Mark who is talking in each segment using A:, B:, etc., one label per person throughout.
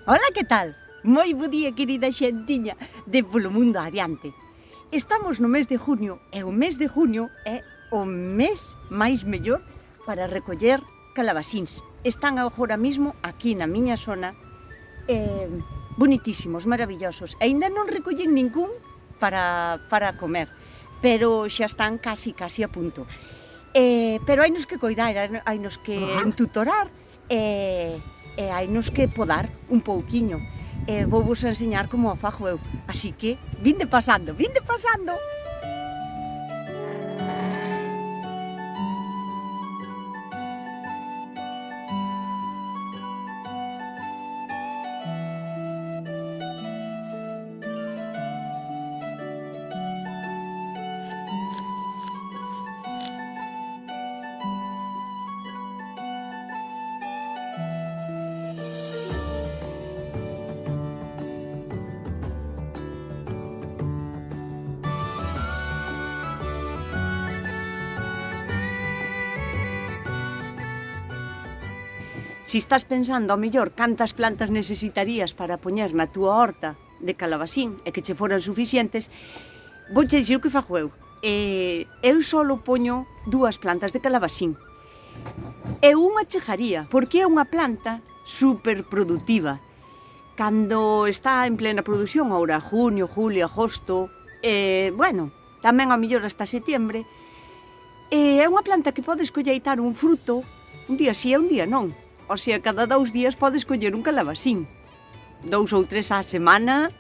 A: Ola, que tal? Moi bo día, querida xentiña de Polo Mundo Adiante. Estamos no mes de junio e o mes de junio é o mes máis mellor para recoller calabasíns. Están agora mismo aquí na miña zona, bonitísimos, maravillosos. Ainda non recollen ningún para comer, pero xa están casi a punto. Pero hainos que coidar, hainos que entutorar e hainos que podar un pouquiño. Vou vos enseñar como a fago eu, así que vinde pasando, vinde pasando. Si estás pensando, ao mellor, cantas plantas necesitarías para poñer na túa horta de calabasín e que che foran suficientes, vou che dicir o que fago eu. Eu só poño 2 plantas de calabasín. E unha chegaría, porque é unha planta superproductiva. Cando está en plena produción, agora junio, julio, agosto, bueno, tamén ao mellor hasta setembro, é unha planta que podes colleitar un fruto un día sí e un día non. O sea, cada 2 días podes coller un calabasín. 2 ou 3 á semana,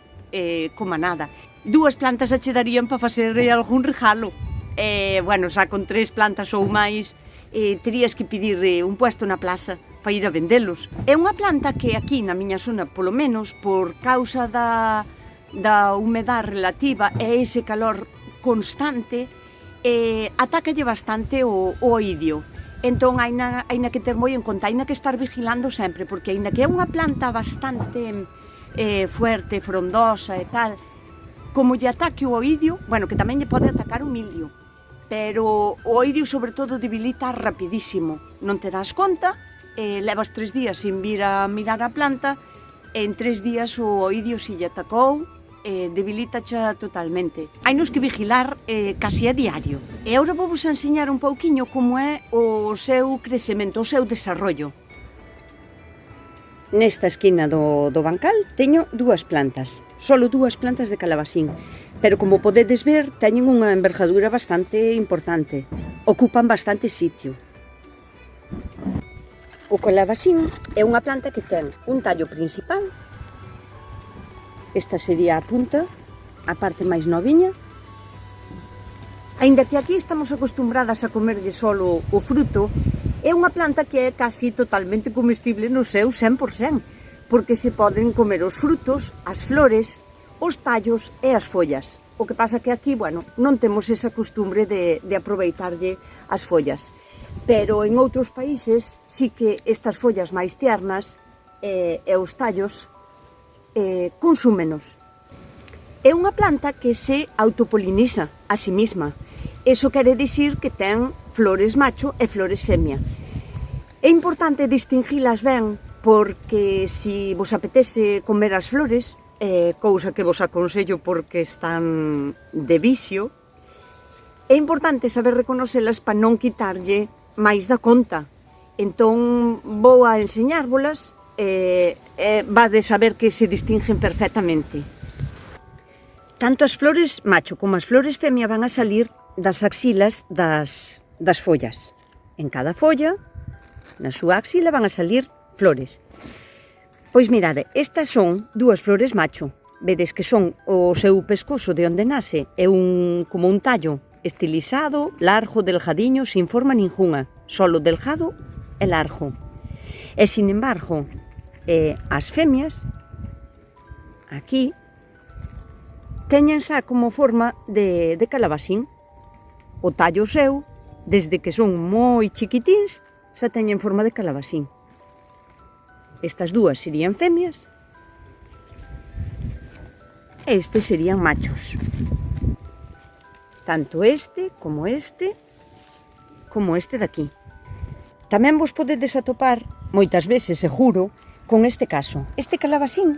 A: como nada. 2 plantas a che darían para facer algún regalo. Bueno, xa con 3 plantas ou máis, terías que pedir un puesto na plaza para ir a vendelos. É unha planta que aquí na miña zona, polo menos, por causa da humedade relativa e ese calor constante, atácalle bastante o oidio. Entón, haina que ter moi en conta, haina que estar vigilando sempre, porque aínda que é unha planta bastante fuerte, frondosa e tal, como lle ataque o oidio, bueno, que tamén lle pode atacar o mildio, pero o oidio, sobre todo, debilita rapidísimo. Non te das conta, levas 3 días sin vir a mirar a planta, e en 3 días o oidio si lle atacou, debilítacha totalmente. Hainos que vigilar casi a diario. E agora vou vos enseñar un pouquiño como é o seu crecemento, o seu desarrollo. Nesta esquina do bancal teño 2 plantas, solo 2 plantas de calabasín, pero como podedes ver teñen unha envergadura bastante importante, ocupan bastante sitio. O calabasín é unha planta que ten un tallo principal. Esta sería a punta, a parte máis noviña. Aínda que aquí estamos acostumbradas a comerlle solo o fruto, é unha planta que é casi totalmente comestible no seu 100%, porque se poden comer os frutos, as flores, os tallos e as follas. O que pasa que aquí, bueno, non temos esa costumbre de aproveitarlle as follas. Pero en outros países sí que estas follas máis tiernas e os tallos consúmenos. É unha planta que se autopoliniza a si mesma. Eso quere dicir que ten flores macho e flores femia. É importante distinguilas ben, porque se vos apetece comer as flores, cousa que vos aconsello porque están de vicio, é importante saber reconocelas para non quitarlle máis da conta. Entón vou a enseñárvolas, vades a ver que se distinguen perfectamente. Tanto as flores macho como as flores femia van a salir das axilas das follas. En cada folla, na súa axila, van a salir flores. Pois mirade, estas son 2 flores macho. Vedes que son o seu pescozo de onde nace, é como un tallo estilizado, largo, delgadiño, sin forma ningunha, solo delgado e largo. E, sin embargo, as femias, aquí, teñen xa como forma de calabasín. O tallo seu, desde que son moi chiquitíns, xa teñen forma de calabasín. Estas 2 serían femias e estes serían machos. Tanto este como este de aquí. Tamén vos podedes atopar, moitas veces seguro, con este caso. Este calabasín,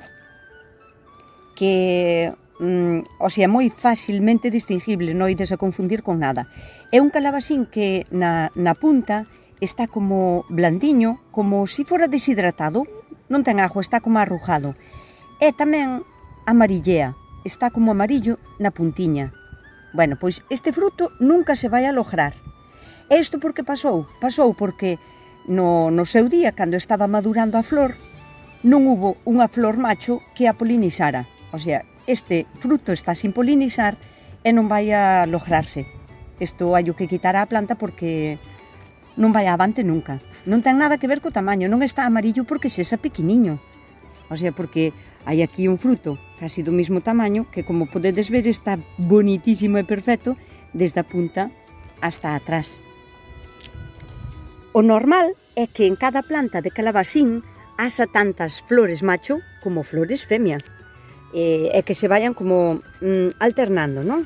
A: que o sea, moi facilmente distinguible, non ides a confundir con nada. É un calabasín que na punta está como blandiño, como se fora deshidratado, non ten agua, está como arrujado. E tamén amarillea, está como amarillo na puntiña. Bueno, pois este fruto nunca se vai a lograr. E isto por que pasou? Pasou porque no seu día, cando estaba madurando a flor, non hubo unha flor macho que a polinizara. O sea, este fruto está sin polinizar e non vai a lograrse. Isto hai que quitar a planta porque non vai avante nunca. Non ten nada que ver co tamaño, non está amarillo porque sexa pequeniño. O sea, porque hai aquí un fruto casi do mesmo tamaño que, como podedes ver, está bonitísimo e perfecto desde a punta hasta atrás. O normal é que en cada planta de calabasín haxa tantas flores macho como flores femia. E que se vayan como alternando, non?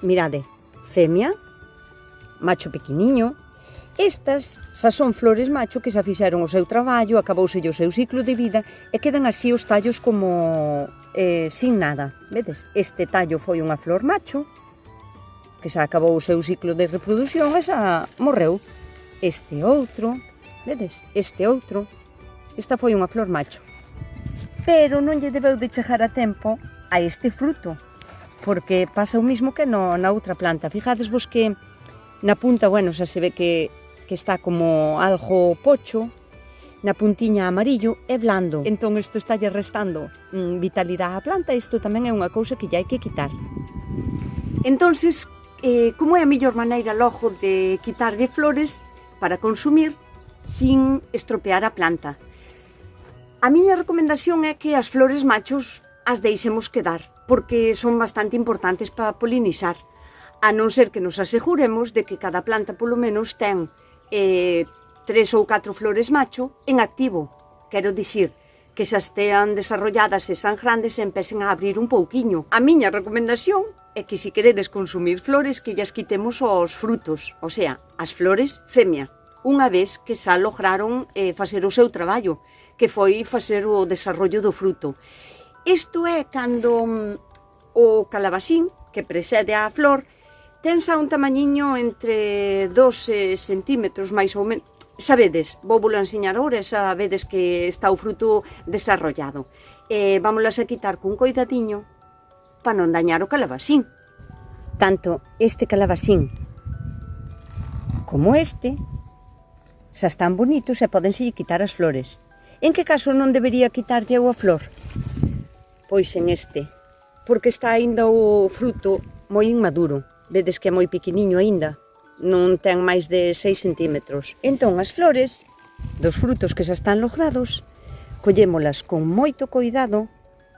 A: Mirade, femia, macho pequeniño. Estas xa son flores macho que xa fixeron o seu traballo, acabouse o seu ciclo de vida e quedan así os tallos como sin nada. Vedes? Este tallo foi unha flor macho que xa acabou o seu ciclo de reproducción e xa morreu. Este outro, vedes? Este outro, esta foi unha flor macho. Pero non lle debeu de chegar a tempo a este fruto, porque pasa o mismo que na outra planta. Fijades vos que na punta, bueno, xa se ve que está como algo pocho, na puntiña amarillo e blando. Entón isto está lle restando vitalidade á planta, isto tamén é unha cousa que lle hai que quitar. Entonces, como é a mellor maneira logo de quitarlle flores para consumir sin estropear a planta? A miña recomendación é que as flores machos as deixemos quedar, porque son bastante importantes para polinizar, a non ser que nos aseguremos de que cada planta polo menos ten 3 ou 4 flores macho en activo. Quero dicir, que xa estean desarrolladas e san grandes e empecen a abrir un pouquiño. A miña recomendación é que se queredes consumir flores, que llas quitemos os frutos, o sea, as flores femia, unha vez que xa lograron facer o seu traballo, que foi facer o desarrollo do fruto. Isto é cando o calabasín, que precede a flor, ten xa un tamañiño entre 2 centímetros, máis ou menos. Sabedes, vou vos enseñar ahora, sabedes que está o fruto desarrollado. Vámolas a quitar cun coidadiño para non dañar o calabasín. Tanto este calabasín como este xa están bonitos e pódense quitar as flores. En que caso non debería quitarlle a flor? Pois en este, porque está aínda o fruto moi inmaduro. Vedes que é moi pequeniño aínda, non ten máis de 6 centímetros. Entón as flores dos frutos que xa están logrados, collémolas con moito coidado,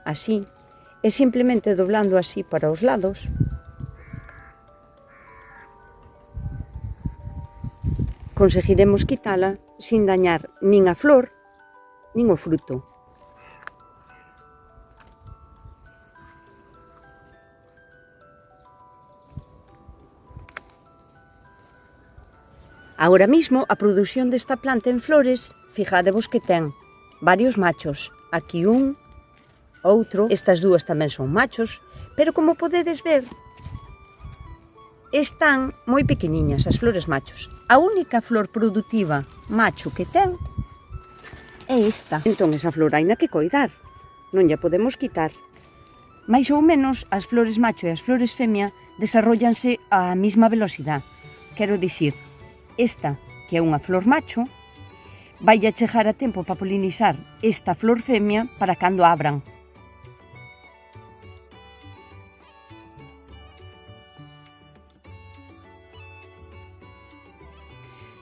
A: así, e simplemente doblando así para os lados, conseguiremos quitala sin dañar nin a flor nin o fruto. Agora mismo a produción desta planta en flores, fijadevos que ten varios machos. Aquí un, outro, estas dúas tamén son machos, pero como podedes ver, están moi pequeniñas as flores machos. A única flor produtiva macho que ten é esta. Entón esa flor haina que coidar, non lla podemos quitar. Mais ou menos as flores macho e as flores femia desarrollanse a mesma velocidade. Quero dicir, esta, que é unha flor macho, vai a chegar a tempo para polinizar esta flor femia para cando abran.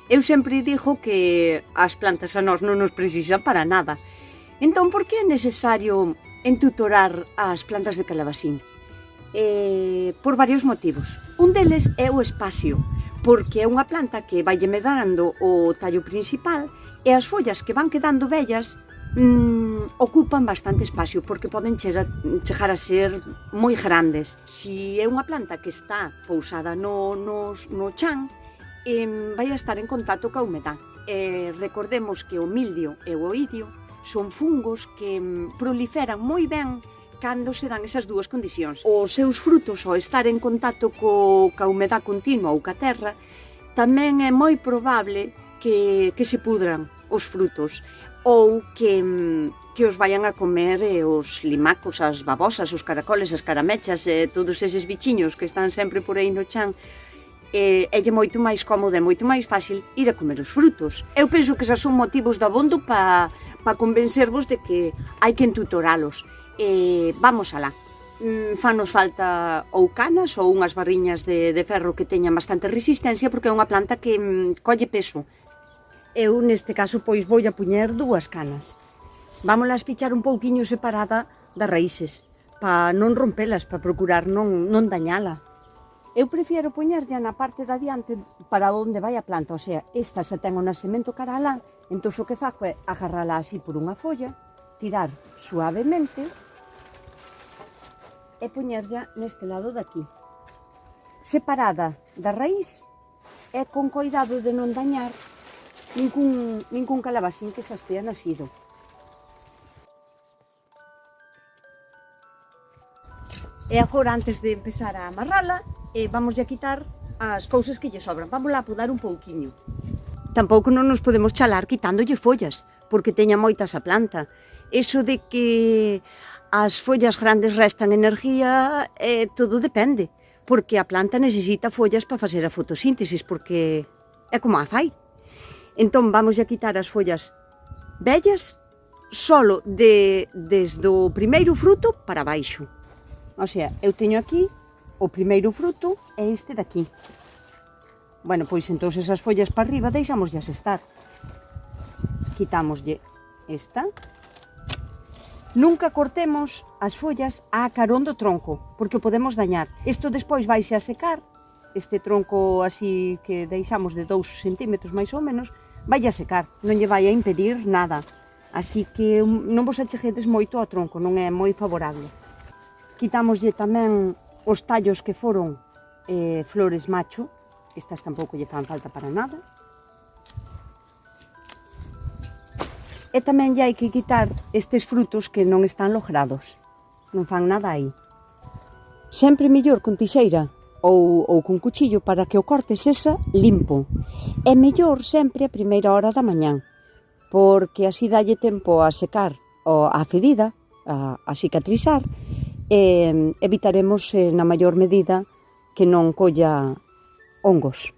A: Eu sempre digo que as plantas a nós non nos precisan para nada. Entón, por que é necesario entutorar as plantas de calabasín? Por varios motivos. Un deles é o espacio, porque é unha planta que vai medrando o tallo principal e as follas que van quedando vellas ocupan bastante espacio porque poden chegar a ser moi grandes. Se é unha planta que está pousada no chan, vai a estar en contacto ca humedad. Recordemos que o mildio e o oidio son fungos que proliferan moi ben cando se dan esas dúas condicións. Os seus frutos, ao estar en contacto ca humedad continua ou ca terra, tamén é moi probable que se pudran os frutos ou que os vayan a comer os limacos, as babosas, os caracoles, as caramechas, todos eses bichiños que están sempre por aí no chan. É moito máis cómodo, é moito máis fácil ir a comer os frutos. Eu penso que esas son motivos dabondo para convencervos de que hai que entutoralos. Vamos alá. Fanos falta ou canas ou unhas barriñas de ferro que teñan bastante resistencia, porque é unha planta que colle peso. Eu, neste caso, pois vou a poñer 2 canas. Vámolas pichar un pouquiño separada das raíces, para non rompelas, para procurar non dañala. Eu prefiero poñerlla na parte de adiante para onde vai a planta, o sea, esta se ten o nacemento cara alá, entón o que fago é agarrala así por unha folla, tirar suavemente e poñerlla neste lado daqui. Separada da raíz e con coidado de non dañar ningún calabacín que xa estea nacido. E agora, antes de empezar a amarrala, vamos a quitar as cousas que lle sobran. Vamos lá a podar un pouquiño. Tampouco non nos podemos chalar quitándolle follas, porque teña moitas a planta. Eso de que as follas grandes restan energía, todo depende, porque a planta necesita follas para facer a fotosíntesis, porque é como a fai. Entón, vamos a quitar as follas vellas solo desde o primeiro fruto para baixo. O sea, eu teño aquí o primeiro fruto é este daqui. Bueno, pois entón esas follas para arriba deixámoslas estar. Quitámoslle esta. Nunca cortemos as follas a carón do tronco, porque o podemos dañar. Isto despois vaise a secar, este tronco así que deixamos de 2 centímetros máis ou menos, vai a secar, non lle vai a impedir nada. Así que non vos acheguedes moito ao tronco, non é moi favorable. Quitámoslle tamén os tallos que foron flores macho, estas tampouco lle fan falta para nada. E tamén lle hai que quitar estes frutos que non están logrados, non fan nada aí. Sempre mellor con tixeira ou con cuchillo para que o corte sexa limpo. É mellor sempre a primeira hora da mañán, porque así dalle tempo a secar a ferida, a cicatrizar, evitaremos na maior medida que non colla hongos.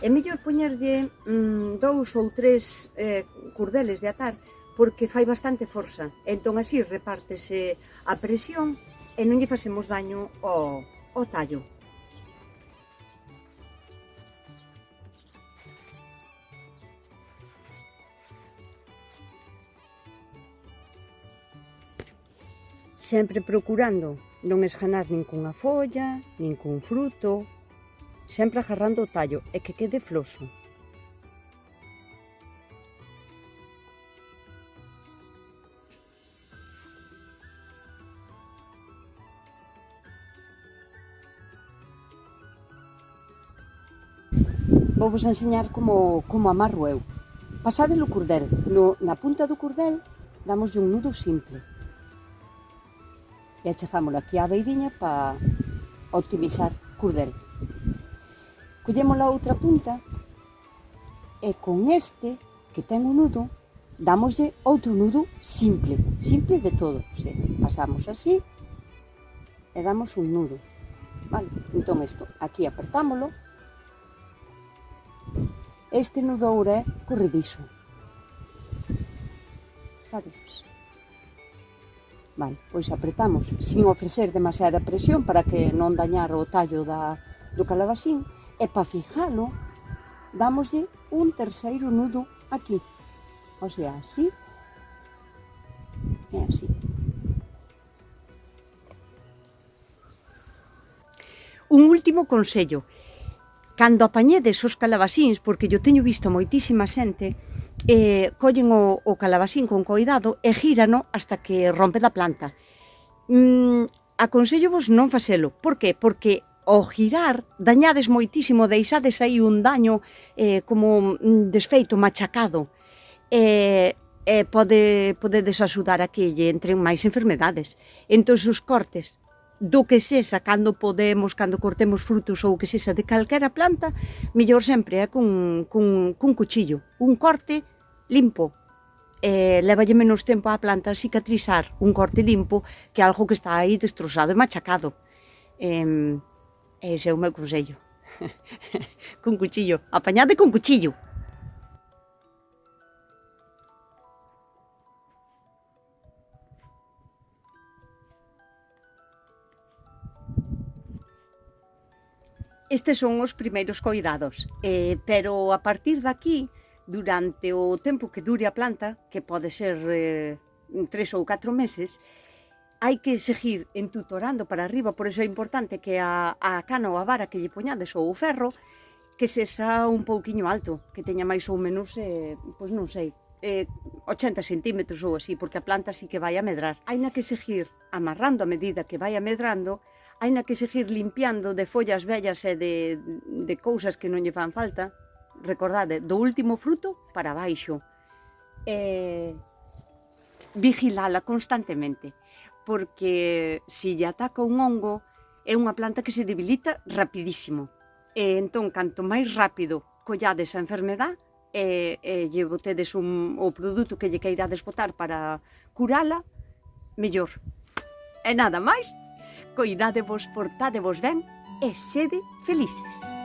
A: É mellor poñerlle 2 ou 3 cordeles de atar, porque fai bastante forza, entón así repártese a presión e non lle facemos daño ao tallo. Sempre procurando non esganar nin cunha folla, nin cun fruto, sempre agarrando o tallo e que quede floso. Vou vos enseñar como amarro eu. Pasadelo o cordel. Na punta do cordel damoslle un nudo simple. E achegámoslo aquí á beiriña para optimizar cordel. Collemos a outra punta e con este que ten un nudo damoslle outro nudo simple de todo. O sea, pasamos así e damos un nudo. Vale? Entón isto, aquí apertámoslo. Este nudo ahora é corredizo. Sabes? Vale, pois apretamos sin ofrecer demasiada presión para que non dañar o tallo do calabacín, e para fijalo damoslle un terceiro nudo aquí, o sea, así e así. Un último consello: cando apañedes os calabacíns, porque yo teño visto moitísima xente, collen o calabacín con coidado e gírano hasta que rompe da planta. Aconsellevos non facelo. Por que? Porque ao girar dañades moitísimo, deixades aí un daño como desfeito, machacado. podedes axudar a que lle entren máis enfermedades. Entón, os cortes do que sexa, cando podemos, cando cortemos frutos ou que sexa de calquera planta, mellor sempre é cun cuchillo. Un corte limpo. Levalle menos tempo á planta a cicatrizar un corte limpo que algo que está aí destrozado e machacado. Ese é o meu consello. Cun cuchillo. Apañade con cuchillo. Estes son os primeiros coidados, pero a partir daqui, durante o tempo que dure a planta, que pode ser 3 ou 4 meses, hai que seguir entutorando para arriba, por iso é importante que a cana ou a vara que lle poñades ou o ferro, que sexa un pouquiño alto, que teña máis ou menos, pois non sei, 80 centímetros ou así, porque a planta sí que vai a medrar. Haina que seguir amarrando a medida que vai a medrando, haina que seguir limpiando de follas vellas e de cousas que non lle fan falta. Recordade, do último fruto para baixo. Vigilala constantemente, porque se lle ataca un hongo, é unha planta que se debilita rapidísimo. Entón, canto máis rápido collades a enfermedade, lle botedes o produto que lle queirades botar para curala, mellor. E nada máis. Coidádevos, portádevos ben e sede felices.